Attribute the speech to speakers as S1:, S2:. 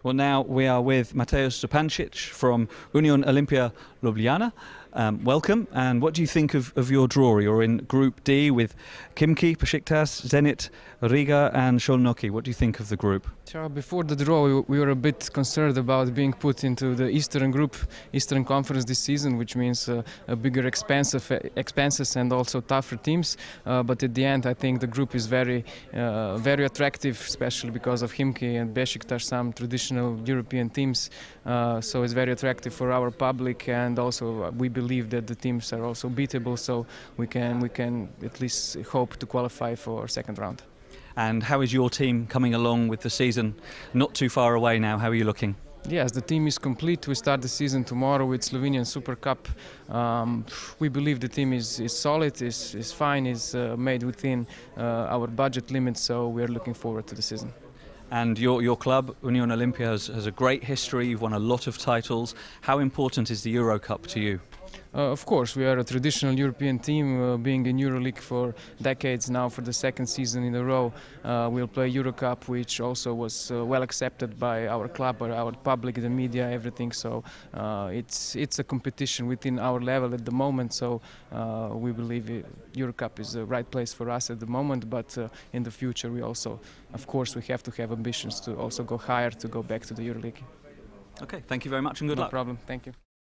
S1: Well, now we are with Matevža Zupančiča from Uniona Olimpije Ljubljana. Welcome, and what do you think of your draw? You're in Group D with Khimki, Besiktas, Zenit, Riga and Szolnoki. What do you think of the group?
S2: Before the draw, we were a bit concerned about being put into the Eastern Conference this season, which means a bigger expenses and also tougher teams. But at the end, I think the group is very attractive, especially because of Khimki and Besiktas, some traditional European teams. So it's very attractive for our public, and also we believe that the teams are also beatable. So we can at least hope to qualify for second round.
S1: And how is your team coming along with the season? Not too far away now. How are you looking?
S2: Yes, the team is complete. We start the season tomorrow with Slovenian Super Cup. We believe the team is solid, is fine, is made within our budget limits, so we are looking forward to the season.
S1: And your club, Uniona Olimpije, has a great history. You've won a lot of titles. How important is the EuroCup to you?
S2: Of course, we are a traditional European team, being in EuroLeague for decades now. For the second season in a row, we'll play EuroCup, which also was well accepted by our club, our public, the media, everything. So it's a competition within our level at the moment. So we believe EuroCup is the right place for us at the moment. But in the future, we also, of course, we have to have ambitions to also go higher, to go back to the EuroLeague.
S1: Okay, thank you very much and good luck.
S2: No problem. Thank you.